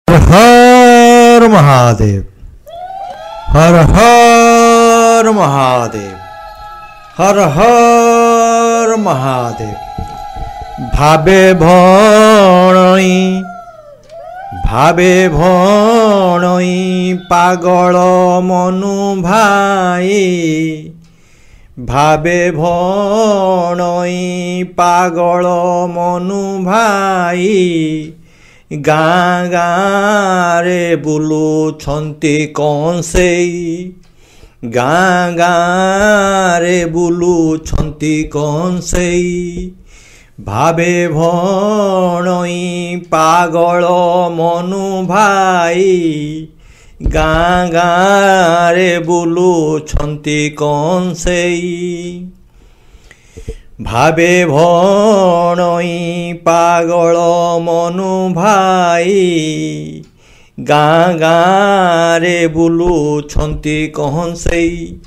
हर महादेव, हर हर महादेव, हर हर महादेव। भावे भणई पागल मनु भाई, भावे भणई पागल मनु भाई। गाँ गाँ रे बुलुछंती कंसेई, गाँ गाँ रे बुलुछंती कंसेई। भावे भणई पागल मनु भाई, गाँ गाँ रे बुलुछंती कंसेई। भावे भणई पागल मनु भाई, गाँ गाँ रे बुलुछंती कंसेई।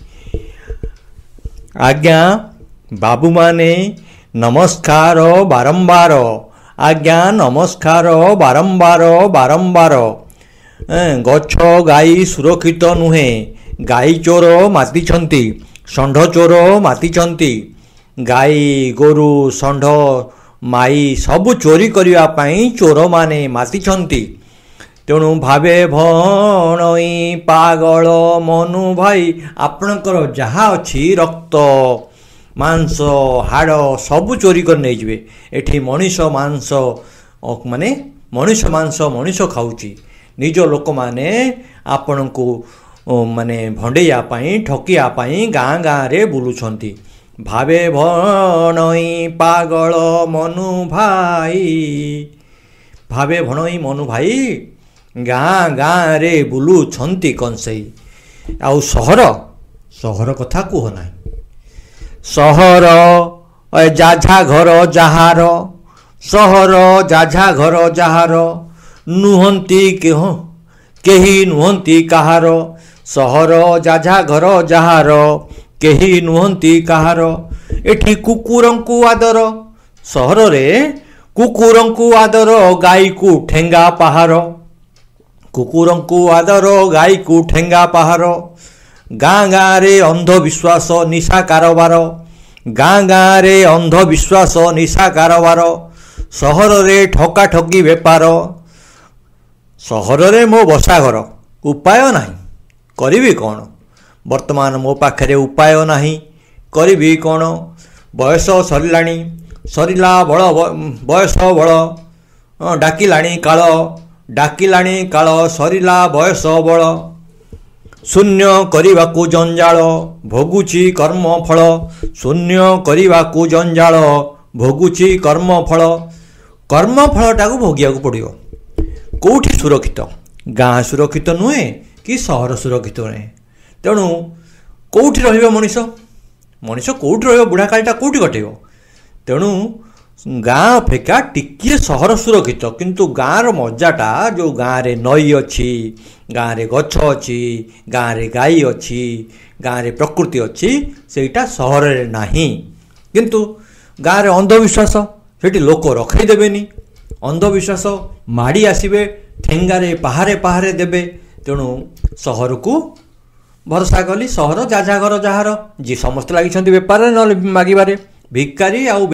आज्ञा बाबू माने नमस्कार बारंबार, आज्ञा नमस्कार बारंबार बारंबार। गछ गाई सुरक्षित नुहे, गाई चोर मातिछंती, षंढ चोर मातिछंती। गाई गोरु षंढ माई सबु चोरी करिया पाई चोर माने मातिछंती। तेणु भावे भणई पागल मनु भाई, आपणकर जहा अछि रक्त मांस हाड़ सबु चोरी कर नहीं जिवे। एठी मनीष मांस माने मनीष मांस मनीष खाऊची, निज लोक माने आपण को माने भंडेया पाई ठकिया पाई गाँ गाँ रे बुलुछंती। भावे भणई पागल मनु भाई, भावे भणई मनु भाई, गाँ गाँ रे बुलुछंती कंसेई। आउ सहर सहर कथा कुह ना, सहर जाझा घर जहार, सहर जाझा घर जहार। नुहंती केही नुहंती कहार, सहर जाझा घर जहार केही नुहंती कहार। एठी कुकुरंकु आदर, सहर रे कुकुरंकु आदर गाई को ठेंगा पहार, कुकुरंकु आदर गाई को ठेंगा पहार। गाँ गाँ रे अंधविश्वास निशा कारोबार, गाँ गाँ रे अंधविश्वास निशा कारोबार। सहर रे ठका ठकी बेपार, सहर रे मो बसा घर, उपाय नाही करिबी कौन। वर्तमान मो पाखरे उपाय नाही करिबी कौन। बयस सरिलाणी, सरिला बड़ बयस बड़। डाकिलाणी काल, डाकिलाणी काल सरिला बयस बड़। शून्य करिबाकु जंजाल भोगुची कर्म फल, शून्य करिबाकु जंजाल भोगुची कर्म फल। कर्म फलटा को भोगिया को पड़ियो। कोठी सुरक्षित, गाँ सुरक्षित नुहे कि सहर सुरक्षित नुहे। तेणु कोठी रहिबो मनीष, मनीष कोठी रहिबो, बुढ़ा कालटा कोठी कटेबो। तेणु गाँ अपेक्षा टिकिए सहर सुरक्षित, किंतु गाँर मजाटा जो गाँ रे नई अच्छी, गाँ रे गछ अच्छी, गाँ रे गाई अच्छी, गाँ रे प्रकृति अच्छी, सेटा सहर रे नाही। किंतु गाँ रे अंधविश्वास, सेठी लोक रखई देबेनी, अंधविश्वास माड़ी आसीबे, ठेंगारे पहारे पहारे देबे। तेणु सहर को भरोसा कली, सहर जाझा घर जहार, जी समस्त लागिछंती बेपार न मागिबारे। भिकारी आउ